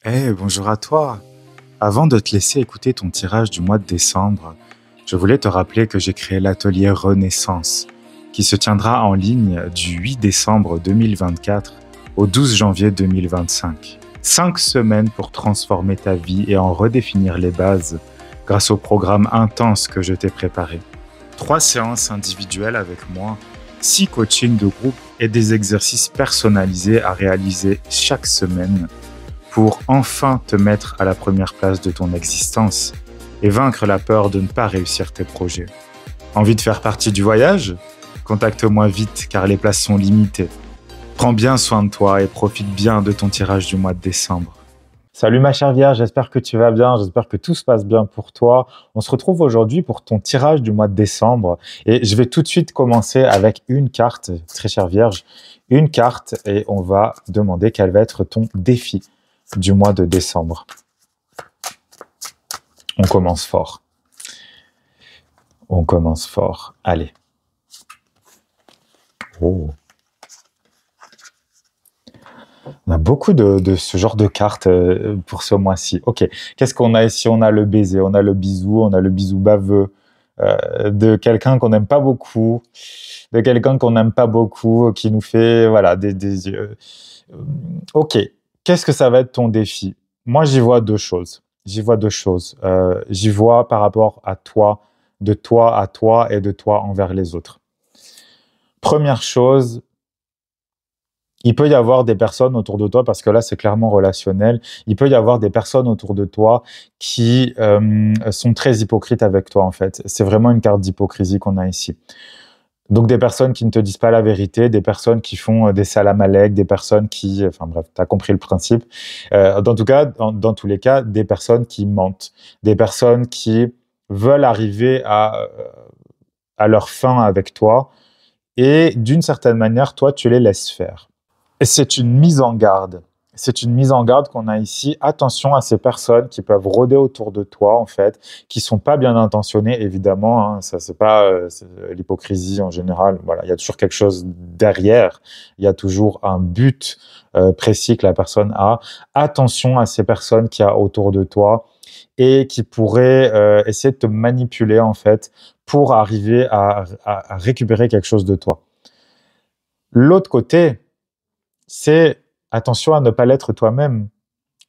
Bonjour à toi. Avant de te laisser écouter ton tirage du mois de décembre, je voulais te rappeler que j'ai créé l'atelier Renaissance, qui se tiendra en ligne du 8 décembre 2024 au 12 janvier 2025. 5 semaines pour transformer ta vie et en redéfinir les bases grâce au programme intense que je t'ai préparé. 3 séances individuelles avec moi, 6 coachings de groupe et des exercices personnalisés à réaliser chaque semaine pour enfin te mettre à la première place de ton existence et vaincre la peur de ne pas réussir tes projets. Envie de faire partie du voyage? Contacte-moi vite car les places sont limitées. Prends bien soin de toi et profite bien de ton tirage du mois de décembre. Salut ma chère Vierge, j'espère que tu vas bien, j'espère que tout se passe bien pour toi. On se retrouve aujourd'hui pour ton tirage du mois de décembre et je vais tout de suite commencer avec une carte, très chère Vierge, une carte et on va demander quel va être ton défi du mois de décembre. On commence fort. On commence fort. Allez. Oh. On a beaucoup de ce genre de cartes pour ce mois-ci. Ok. Qu'est-ce qu'on a ici? On a le baiser, on a le bisou baveux, de quelqu'un qu'on n'aime pas beaucoup, qui nous fait, voilà, des yeux. Ok. Qu'est-ce que ça va être ton défi? Moi, j'y vois deux choses. J'y vois par rapport à toi, de toi à toi et de toi envers les autres. Première chose, il peut y avoir des personnes autour de toi, parce que là, c'est clairement relationnel, il peut y avoir des personnes autour de toi qui sont très hypocrites avec toi, en fait. C'est vraiment une carte d'hypocrisie qu'on a ici. Donc des personnes qui ne te disent pas la vérité, des personnes qui font des salam-alek, des personnes qui... Enfin bref, tu as compris le principe. Dans tous les cas, des personnes qui mentent, des personnes qui veulent arriver à leur fin avec toi et d'une certaine manière, toi, tu les laisses faire. Et c'est une mise en garde. C'est une mise en garde qu'on a ici. Attention à ces personnes qui peuvent rôder autour de toi, en fait, qui sont pas bien intentionnées, évidemment. Hein, ça, c'est pas l'hypocrisie en général. Voilà, il y a toujours quelque chose derrière. Il y a toujours un but précis que la personne a. Attention à ces personnes qu'il y a autour de toi et qui pourraient essayer de te manipuler, en fait, pour arriver à récupérer quelque chose de toi. L'autre côté, c'est attention à ne pas l'être toi-même.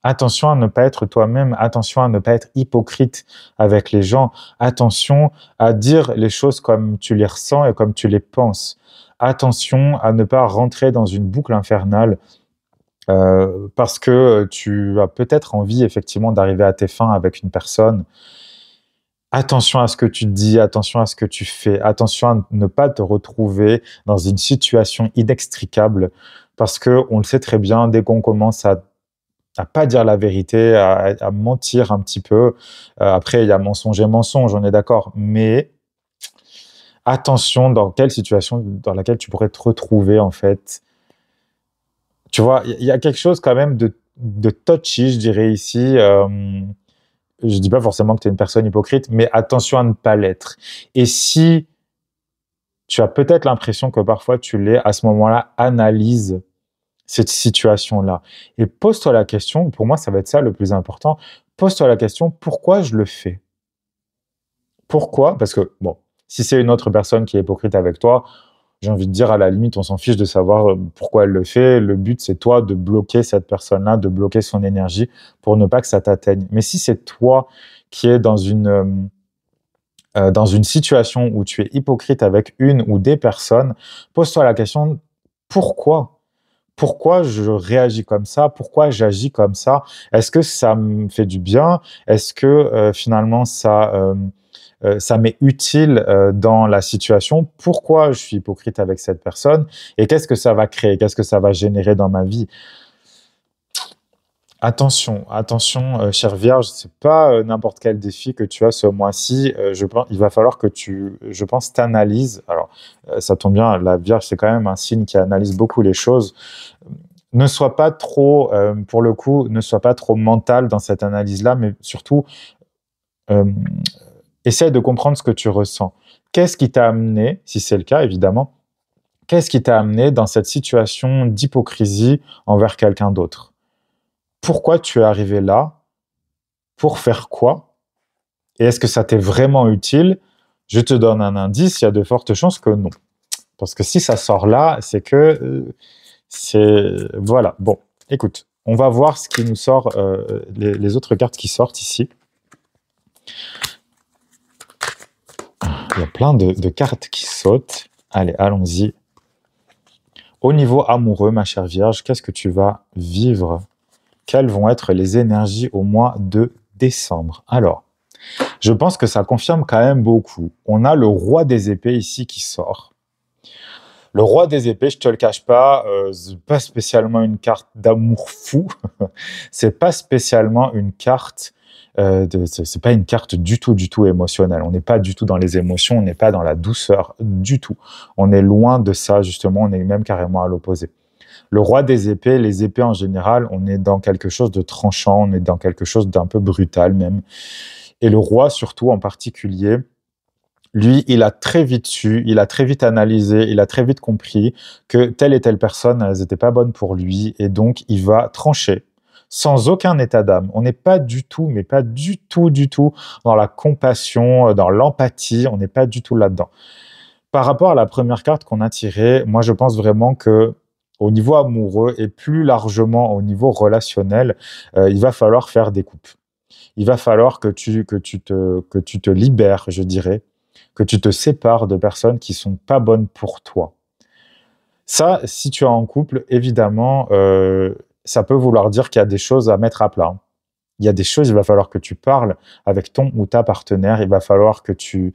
Attention à ne pas être toi-même. Attention à ne pas être hypocrite avec les gens. Attention à dire les choses comme tu les ressens et comme tu les penses. Attention à ne pas rentrer dans une boucle infernale parce que tu as peut-être envie effectivement d'arriver à tes fins avec une personne. Attention à ce que tu dis, attention à ce que tu fais, attention à ne pas te retrouver dans une situation inextricable parce que on le sait très bien, dès qu'on commence à pas dire la vérité, à mentir un petit peu, après il y a mensonge et mensonge, on est d'accord, mais attention dans quelle situation dans laquelle tu pourrais te retrouver en fait. Tu vois, il y a quelque chose quand même de touchy, je dirais ici. Je dis pas forcément que tu es une personne hypocrite, mais attention à ne pas l'être. Et si tu as peut-être l'impression que parfois tu l'es, à ce moment-là, analyse cette situation-là. Et pose-toi la question, pour moi, ça va être ça le plus important, pose-toi la question, pourquoi je le fais? Pourquoi? Parce que, bon, si c'est une autre personne qui est hypocrite avec toi, j'ai envie de dire, à la limite, on s'en fiche de savoir pourquoi elle le fait. Le but, c'est toi de bloquer cette personne-là, de bloquer son énergie pour ne pas que ça t'atteigne. Mais si c'est toi qui es dans une situation où tu es hypocrite avec une ou des personnes, pose-toi la question, pourquoi? Pourquoi je réagis comme ça? Pourquoi j'agis comme ça? Est-ce que ça me fait du bien? Est-ce que finalement ça m'est utile dans la situation? Pourquoi je suis hypocrite avec cette personne? Et qu'est-ce que ça va créer? Qu'est-ce que ça va générer dans ma vie? Attention, chère Vierge, c'est pas n'importe quel défi que tu as ce mois-ci. Je pense, il va falloir que je pense, t'analyses. Alors, ça tombe bien, la Vierge, c'est quand même un signe qui analyse beaucoup les choses. Ne sois pas trop, pour le coup, ne sois pas trop mental dans cette analyse-là, mais surtout, euh, essaie de comprendre ce que tu ressens. Qu'est-ce qui t'a amené, si c'est le cas, évidemment, qu'est-ce qui t'a amené dans cette situation d'hypocrisie envers quelqu'un d'autre? pourquoi tu es arrivé là, pour faire quoi, et est-ce que ça t'est vraiment utile? Je te donne un indice, il y a de fortes chances que non. Parce que si ça sort là, c'est que voilà. Bon, écoute, on va voir ce qui nous sort, les autres cartes qui sortent ici. Il y a plein de cartes qui sautent. Allez, allons-y. Au niveau amoureux, ma chère Vierge, qu'est-ce que tu vas vivre? Quelles vont être les énergies au mois de décembre? Alors, je pense que ça confirme quand même beaucoup. On a le roi des épées ici qui sort. Le roi des épées, je te le cache pas, c'est pas spécialement une carte d'amour fou. C'est pas spécialement une carte c'est pas une carte du tout émotionnelle. On n'est pas du tout dans les émotions, on n'est pas dans la douceur du tout. On est loin de ça, justement, on est même carrément à l'opposé. Le roi des épées, les épées en général, on est dans quelque chose de tranchant, on est dans quelque chose d'un peu brutal même. Et le roi, surtout en particulier, lui, il a très vite su, il a très vite analysé, il a très vite compris que telle et telle personne, elles n'étaient pas bonnes pour lui, et donc il va trancher sans aucun état d'âme. On n'est pas du tout, mais pas du tout dans la compassion, dans l'empathie, on n'est pas du tout là-dedans. Par rapport à la première carte qu'on a tirée, moi je pense vraiment que au niveau amoureux et plus largement au niveau relationnel, il va falloir faire des coupes. Il va falloir que tu te libères, je dirais, que tu te sépares de personnes qui sont pas bonnes pour toi. Ça, si tu es en couple, évidemment, ça peut vouloir dire qu'il y a des choses à mettre à plat. Il y a des choses, il va falloir que tu parles avec ton ou ta partenaire, il va falloir que tu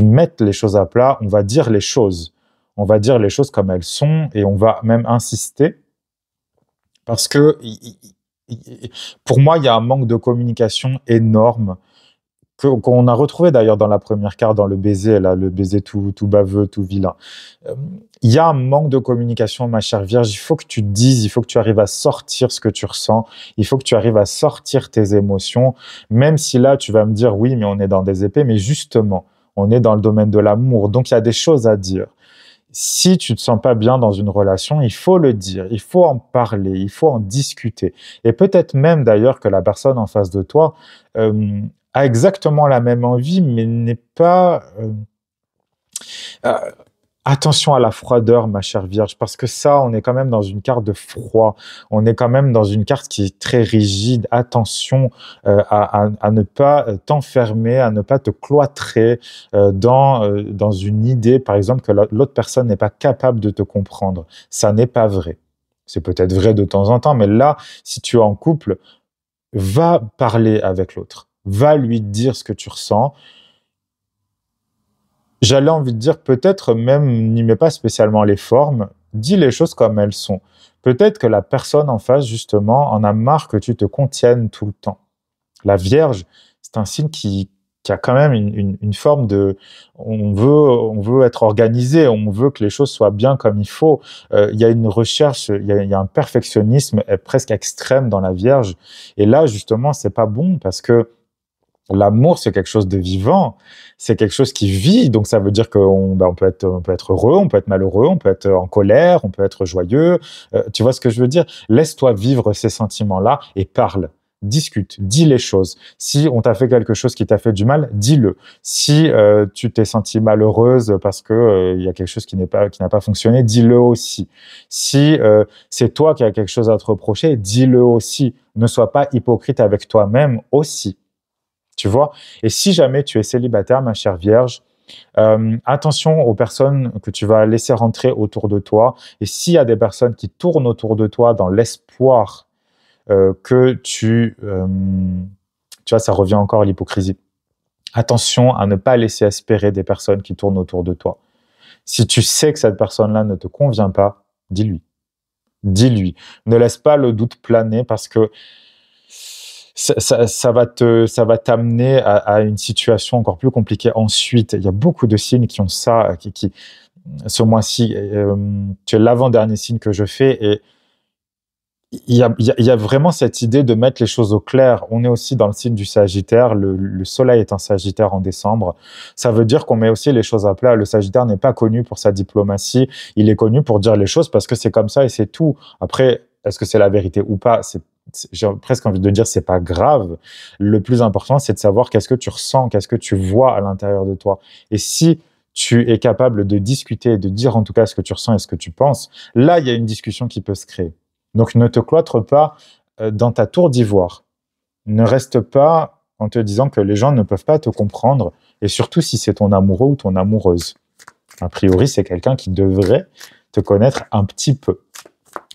mettes les choses à plat, on va dire les choses. On va dire les choses comme elles sont et on va même insister parce que pour moi, il y a un manque de communication énorme qu'on a retrouvé d'ailleurs dans la première carte, dans le baiser, là, le baiser tout baveux, tout vilain. Il y a un manque de communication, ma chère Vierge. Il faut que tu dises, il faut que tu arrives à sortir ce que tu ressens, il faut que tu arrives à sortir tes émotions, même si là, tu vas me dire, oui, mais on est dans des épées, mais justement, on est dans le domaine de l'amour, donc il y a des choses à dire. Si tu te sens pas bien dans une relation, il faut le dire, il faut en parler, il faut en discuter. Et peut-être même d'ailleurs que la personne en face de toi a exactement la même envie, mais n'est pas... attention à la froideur, ma chère Vierge, parce que ça, on est quand même dans une carte de froid. On est quand même dans une carte qui est très rigide. Attention à ne pas t'enfermer, à ne pas te cloîtrer dans une idée, par exemple, que l'autre personne n'est pas capable de te comprendre. Ça n'est pas vrai. C'est peut-être vrai de temps en temps, mais là, si tu es en couple, va parler avec l'autre. Va lui dire ce que tu ressens. J'allais envie de dire, peut-être même, n'y mets pas spécialement les formes, dis les choses comme elles sont. Peut-être que la personne en face, justement, en a marre que tu te contiennes tout le temps. La Vierge, c'est un signe qui a quand même une forme de... On veut être organisé, on veut que les choses soient bien comme il faut. Il y a une recherche, il y a un perfectionnisme presque extrême dans la Vierge. Et là, justement, c'est pas bon parce que l'amour, c'est quelque chose de vivant, c'est quelque chose qui vit, donc ça veut dire qu'on peut être heureux, on peut être malheureux, on peut être en colère, on peut être joyeux. Tu vois ce que je veux dire? Laisse-toi vivre ces sentiments-là et parle, discute, dis les choses. Si on t'a fait quelque chose qui t'a fait du mal, dis-le. Si tu t'es sentie malheureuse parce que il y a quelque chose qui n'a pas fonctionné, dis-le aussi. Si c'est toi qui as quelque chose à te reprocher, dis-le aussi. Ne sois pas hypocrite avec toi-même aussi. Tu vois? Et si jamais tu es célibataire, ma chère Vierge, attention aux personnes que tu vas laisser rentrer autour de toi. Et s'il y a des personnes qui tournent autour de toi dans l'espoir que tu vois, ça revient encore à l'hypocrisie. Attention à ne pas laisser espérer des personnes qui tournent autour de toi. Si tu sais que cette personne-là ne te convient pas, dis-lui. Dis-lui. Ne laisse pas le doute planer parce que ça va t'amener à une situation encore plus compliquée ensuite. Il y a beaucoup de signes qui ont ça, ce mois-ci, tu es l'avant-dernier signe que je fais et il y a vraiment cette idée de mettre les choses au clair. On est aussi dans le signe du Sagittaire, le soleil est un Sagittaire en décembre. Ça veut dire qu'on met aussi les choses à plat. Le Sagittaire n'est pas connu pour sa diplomatie, il est connu pour dire les choses parce que c'est comme ça et c'est tout. Après, est-ce que c'est la vérité ou pas? j'ai presque envie de dire, c'est pas grave. Le plus important, c'est de savoir qu'est-ce que tu ressens, qu'est-ce que tu vois à l'intérieur de toi. Et si tu es capable de discuter, de dire en tout cas ce que tu ressens et ce que tu penses, là, il y a une discussion qui peut se créer. Donc, ne te cloître pas dans ta tour d'ivoire. Ne reste pas en te disant que les gens ne peuvent pas te comprendre, et surtout si c'est ton amoureux ou ton amoureuse. A priori, c'est quelqu'un qui devrait te connaître un petit peu.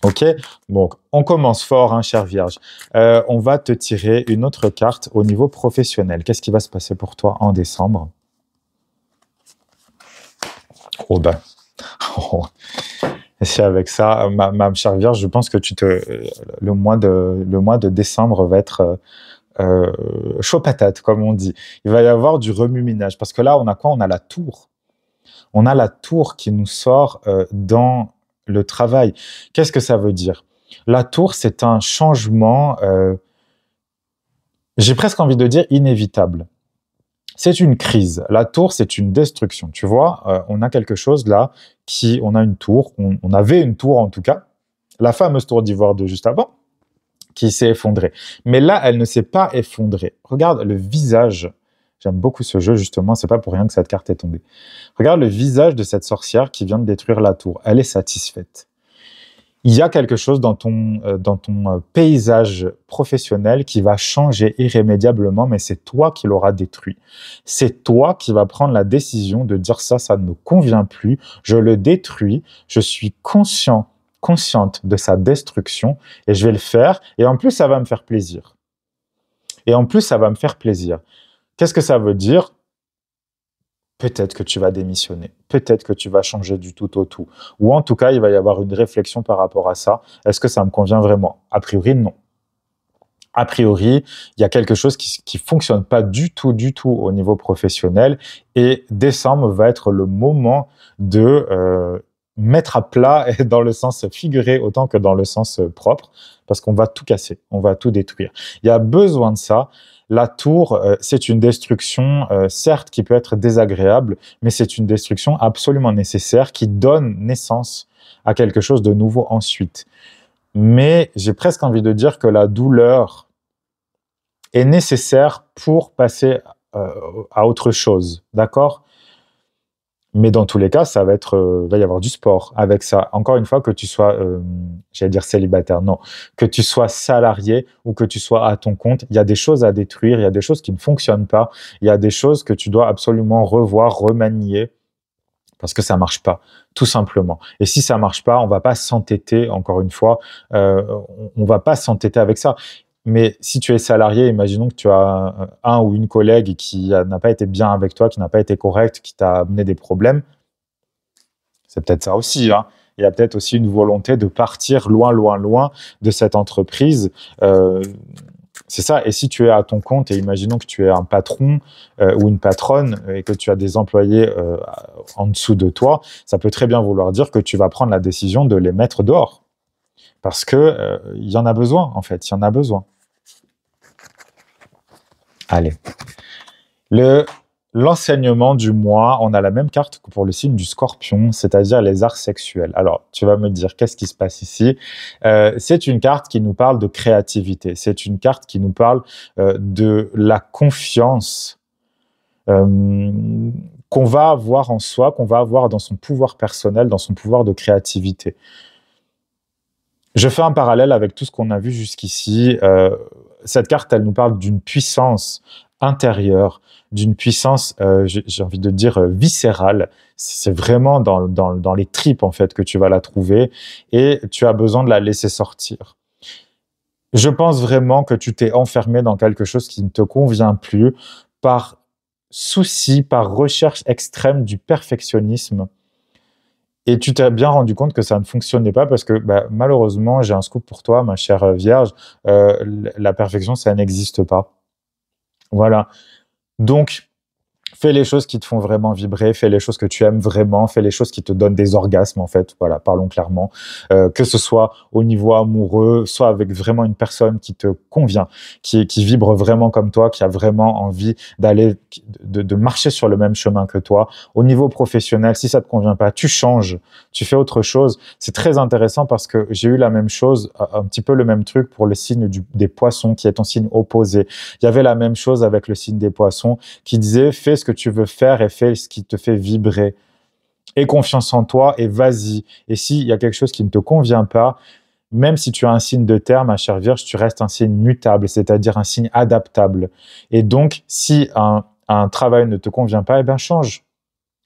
Ok, donc on commence fort, hein, chère Vierge. On va te tirer une autre carte au niveau professionnel. Qu'est-ce qui va se passer pour toi en décembre? Oh ben, c'est avec ça, ma chère Vierge, je pense que le mois de décembre va être chaud patate, comme on dit. Il va y avoir du remue-ménage, parce que là, on a quoi? On a la tour. On a la tour qui nous sort dans le travail. Qu'est-ce que ça veut dire? La tour, c'est un changement, j'ai presque envie de dire inévitable. C'est une crise. La tour, c'est une destruction. Tu vois, on a quelque chose là, on a une tour, on avait une tour en tout cas, la fameuse tour d'ivoire de juste avant, qui s'est effondrée. Mais là, elle ne s'est pas effondrée. Regarde le visage. J'aime beaucoup ce jeu, justement, c'est pas pour rien que cette carte est tombée. Regarde le visage de cette sorcière qui vient de détruire la tour. Elle est satisfaite. Il y a quelque chose dans ton paysage professionnel qui va changer irrémédiablement, mais c'est toi qui l'auras détruit. C'est toi qui vas prendre la décision de dire ça ne me convient plus, je le détruis, je suis consciente de sa destruction et je vais le faire. Et en plus, ça va me faire plaisir. Qu'est-ce que ça veut dire? Peut-être que tu vas démissionner, peut-être que tu vas changer du tout au tout. Ou en tout cas, il va y avoir une réflexion par rapport à ça. Est-ce que ça me convient vraiment? A priori, non. A priori, il y a quelque chose qui fonctionne pas du tout au niveau professionnel. Et décembre va être le moment de mettre à plat dans le sens figuré autant que dans le sens propre, parce qu'on va tout casser, on va tout détruire. Il y a besoin de ça. La tour, c'est une destruction, certes, qui peut être désagréable, mais c'est une destruction absolument nécessaire qui donne naissance à quelque chose de nouveau ensuite. Mais j'ai presque envie de dire que la douleur est nécessaire pour passer à autre chose, d'accord? Mais dans tous les cas, ça va y avoir du sport avec ça. Encore une fois, que tu sois, j'allais dire célibataire, non, que tu sois salarié ou que tu sois à ton compte, il y a des choses à détruire, il y a des choses qui ne fonctionnent pas, il y a des choses que tu dois absolument revoir, remanier, parce que ça marche pas, tout simplement. Et si ça marche pas, on va pas s'entêter, encore une fois, on va pas s'entêter avec ça. Mais si tu es salarié, imaginons que tu as un ou une collègue qui n'a pas été bien avec toi, qui n'a pas été correct, qui t'a amené des problèmes, c'est peut-être ça aussi, hein. Il y a peut-être aussi une volonté de partir loin de cette entreprise. C'est ça. Et si tu es à ton compte, et imaginons que tu es un patron ou une patronne et que tu as des employés en dessous de toi, ça peut très bien vouloir dire que tu vas prendre la décision de les mettre dehors. Parce que il y en a besoin, en fait. Il y en a besoin. Allez. L'enseignement du mois, on a la même carte que pour le signe du Scorpion, c'est-à-dire les arts sexuels. Alors, tu vas me dire, qu'est-ce qui se passe ici? C'est une carte qui nous parle de créativité. C'est une carte qui nous parle de la confiance qu'on va avoir en soi, qu'on va avoir dans son pouvoir personnel, dans son pouvoir de créativité. Je fais un parallèle avec tout ce qu'on a vu jusqu'ici. Cette carte, elle nous parle d'une puissance intérieure, d'une puissance, j'ai envie de dire, viscérale. C'est vraiment dans les tripes, en fait, que tu vas la trouver et tu as besoin de la laisser sortir. Je pense vraiment que tu t'es enfermé dans quelque chose qui ne te convient plus par souci, par recherche extrême du perfectionnisme. Et tu t'es bien rendu compte que ça ne fonctionnait pas parce que malheureusement, j'ai un scoop pour toi, ma chère Vierge, la perfection, ça n'existe pas. Voilà. Donc, Fais les choses qui te font vraiment vibrer, fais les choses que tu aimes vraiment, fais les choses qui te donnent des orgasmes, en fait. Voilà, parlons clairement. Que ce soit au niveau amoureux, soit avec vraiment une personne qui te convient, qui vibre vraiment comme toi, qui a vraiment envie d'aller, de marcher sur le même chemin que toi. Au niveau professionnel, si ça te convient pas, tu changes, tu fais autre chose. C'est très intéressant parce que j'ai eu la même chose, un petit peu le même truc pour le signe des poissons, qui est ton signe opposé. Il y avait la même chose avec le signe des poissons, qui disait, fais ce que tu veux faire et fais ce qui te fait vibrer. Aie confiance en toi et vas-y. Et s'il y a quelque chose qui ne te convient pas, même si tu as un signe de terre, ma chère Vierge, tu restes un signe mutable, c'est-à-dire un signe adaptable. Et donc, si un travail ne te convient pas, eh bien change.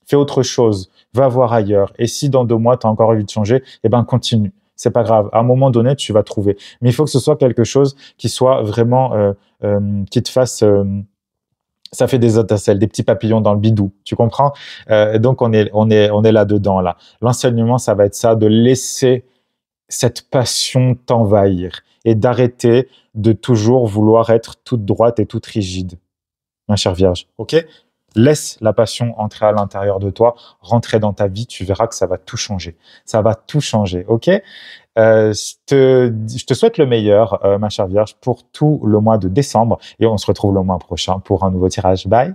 Fais autre chose. Va voir ailleurs. Et si dans 2 mois, tu as encore envie de changer, eh bien continue. C'est pas grave. À un moment donné, tu vas trouver. Mais il faut que ce soit quelque chose qui soit vraiment, qui te fasse... ça fait des étincelles, des petits papillons dans le bidou, tu comprends? Donc on est là-dedans, là. L'enseignement, ça va être ça, de laisser cette passion t'envahir et d'arrêter de toujours vouloir être toute droite et toute rigide, ma chère Vierge, ok? Laisse la passion entrer à l'intérieur de toi, rentrer dans ta vie, tu verras que ça va tout changer. Ça va tout changer, ok? Je te souhaite le meilleur, ma chère Vierge, pour tout le mois de décembre et on se retrouve le mois prochain pour un nouveau tirage. Bye!